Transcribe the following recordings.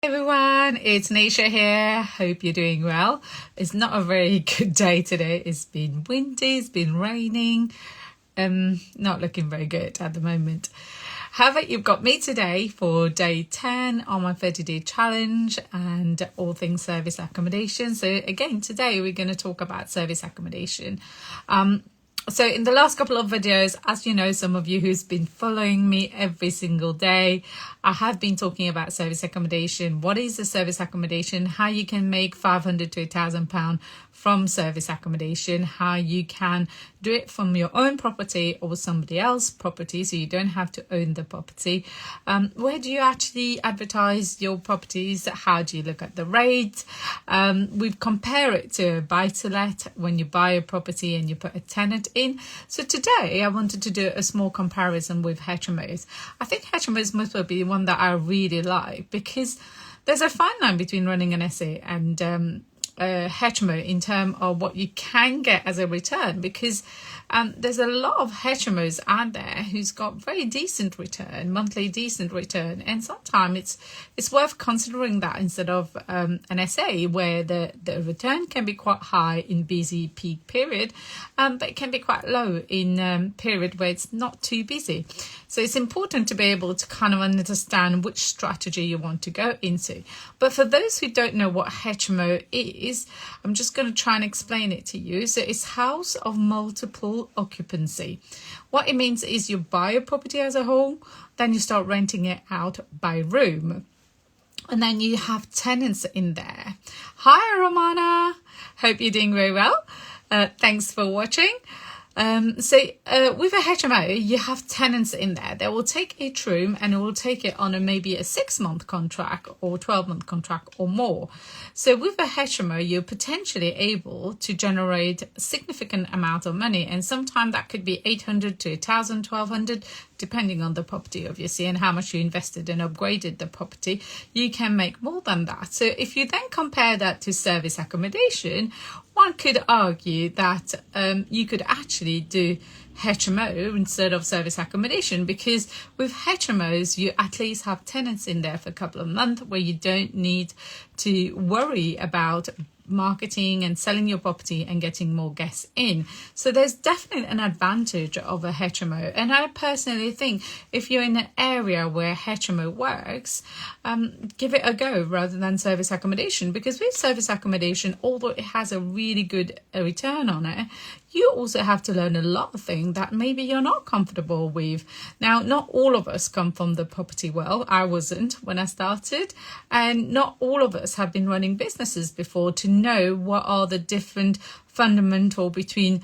Everyone, it's Nisha here. Hope you're doing well. It's not a very good day today. It's been windy, it's been raining. Not looking very good at the moment. However, you've got me today for day 10 on my 30-day challenge and all things service accommodation. So again, today we're going to talk about service accommodation. So in the last couple of videos, as you know, some of you who's been following me every single day, I have been talking about service accommodation. What is a service accommodation? How you can make £500 to £1,000 from service accommodation, how you can do it from your own property or somebody else's property, so you don't have to own the property. Where do you actually advertise your properties? How do you look at the rates? We've compared it to a buy-to-let when you buy a property and you put a tenant in. So today I wanted to do a small comparison with HMOs. I think HMOs must be one that I really like because there's a fine line between running an SA and HMO in terms of what you can get as a return, because there's a lot of HMOs out there who's got very decent return, monthly decent return, and sometimes it's worth considering that instead of an SA where the return can be quite high in busy peak period, but it can be quite low in period where it's not too busy. So it's important to be able to kind of understand which strategy you want to go into. But for those who don't know what HMO is, I'm just going to try and explain it to you. So it's house of multiple occupancy. What it means is you buy a property as a whole, then you start renting it out by room. And then you have tenants in there. Hi, Romana. Hope you're doing very well. Thanks for watching. So with a HMO, you have tenants in there. They will take each room and it will take it on maybe a 6-month contract or 12-month contract or more. So with a HMO, you're potentially able to generate a significant amount of money. And sometimes that could be 800 to 1,000, 1,200, depending on the property, obviously, and how much you invested and upgraded the property. You can make more than that. So if you then compare that to service accommodation, one could argue that you could actually do HMO instead of service accommodation, because with HMOs you at least have tenants in there for a couple of months where you don't need to worry about marketing and selling your property and getting more guests in. So there's definitely an advantage of a HMO, and I personally think if you're in an area where HMO works, give it a go rather than service accommodation, because with service accommodation, although it has a really good return on it, you also have to learn a lot of things that maybe you're not comfortable with. Now, not all of us come from the property world. I wasn't when I started, and not all of us have been running businesses before to know what are the different fundamental between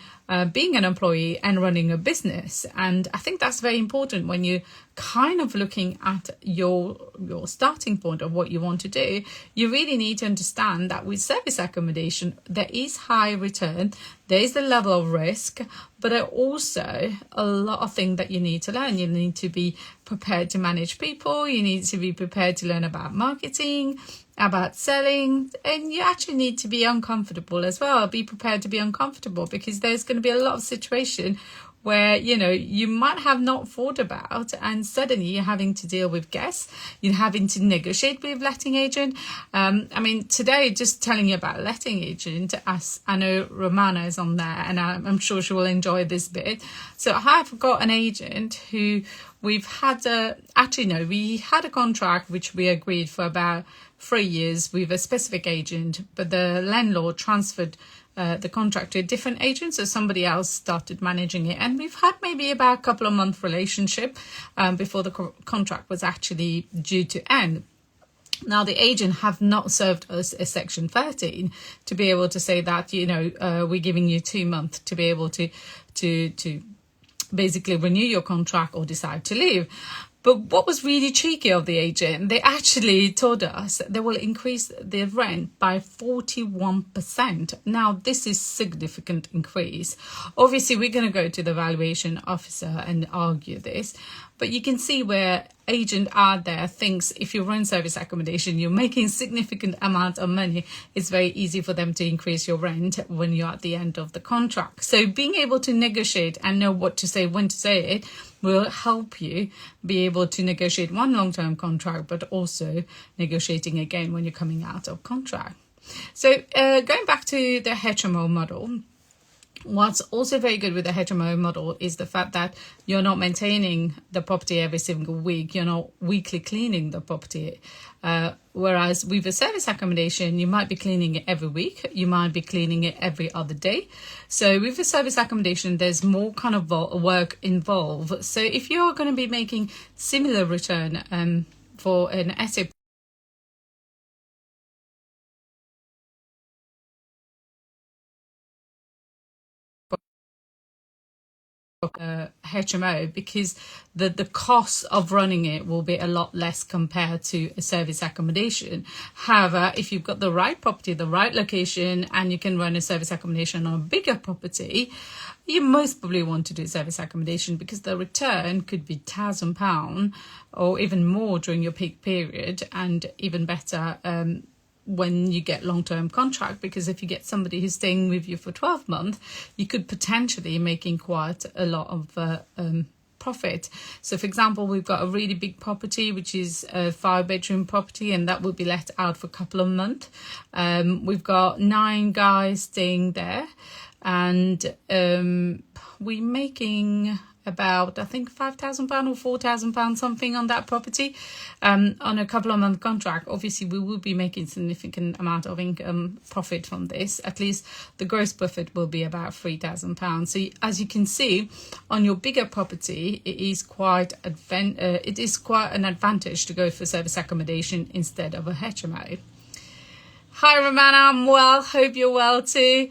being an employee and running a business. And I think that's very important when you're kind of looking at your starting point of what you want to do. You really need to understand that with service accommodation, there is high return, there is a level of risk, but there are also a lot of things that you need to learn. You need to be prepared to manage people, you need to be prepared to learn about marketing, about selling, and you actually need to be uncomfortable as well. Be prepared to be uncomfortable, because there's going to be a lot of situation where, you know, you might have not thought about, and suddenly you're having to deal with guests, you're having to negotiate with letting agent. I mean, today, just telling you about letting agent, as I know Romana is on there, and I'm sure she will enjoy this bit. So I've got an agent who we've had we had a contract which we agreed for about 3 years with a specific agent, but the landlord transferred the contract to a different agent, so somebody else started managing it, and we've had maybe about a couple of month relationship before the contract was actually due to end. Now, the agent have not served us a section 13 to be able to say that, you know, we're giving you 2 months to be able to basically renew your contract or decide to leave. But what was really cheeky of the agent, they actually told us they will increase the rent by 41%. Now, this is significant increase. Obviously, we're going to go to the valuation officer and argue this. But you can see where agent out there thinks if you run service accommodation, you're making significant amount of money. It's very easy for them to increase your rent when you're at the end of the contract. So being able to negotiate and know what to say, when to say it, will help you be able to negotiate one long-term contract, but also negotiating again when you're coming out of contract. So going back to the HMO model, what's also very good with the HMO model is the fact that you're not maintaining the property every single week. You're not weekly cleaning the property. Whereas with a service accommodation, you might be cleaning it every week. You might be cleaning it every other day. So with a service accommodation, there's more kind of work involved. So if you're going to be making similar return for an asset HMO, because the cost of running it will be a lot less compared to a service accommodation. However, if you've got the right property, the right location, and you can run a service accommodation on a bigger property, you most probably want to do service accommodation because the return could be £1,000 or even more during your peak period, and even better when you get long-term contract, because if you get somebody who's staying with you for 12 months, you could potentially making quite a lot of profit. So for example, we've got a really big property, which is a 5-bedroom property, and that will be let out for a couple of months. We've got 9 guys staying there, and we're making about, I think, £5,000 or £4,000 something on that property on a couple of month contract. Obviously, we will be making significant amount of income profit from this. At least the gross profit will be about £3,000. So as you can see, on your bigger property, it is quite an advantage to go for service accommodation instead of a HMO. Hi Romana, I'm well. Hope you're well too.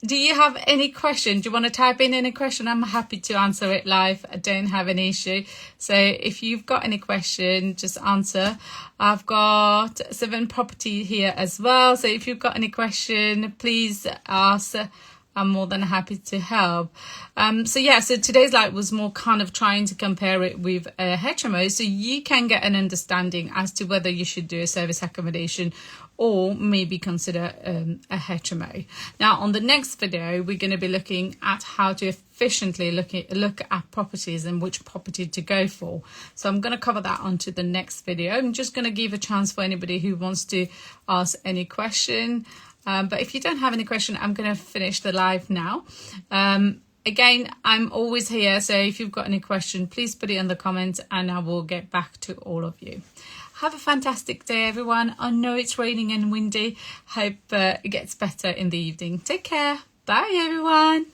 Do you have any question? Do you want to type in any question? I'm happy to answer it live. I don't have an issue. So if you've got any question, just answer. I've got 7 property here as well. So if you've got any question, please ask. I'm more than happy to help. So today's live was more kind of trying to compare it with a HMO, so you can get an understanding as to whether you should do a service accommodation or maybe consider a HMO. Now, on the next video, we're going to be looking at how to efficiently look at properties and which property to go for. So I'm going to cover that onto the next video. I'm just going to give a chance for anybody who wants to ask any question. But if you don't have any question, I'm going to finish the live now. Again, I'm always here. So if you've got any question, please put it in the comments and I will get back to all of you. Have a fantastic day, everyone. I know it's raining and windy. Hope it gets better in the evening. Take care. Bye, everyone.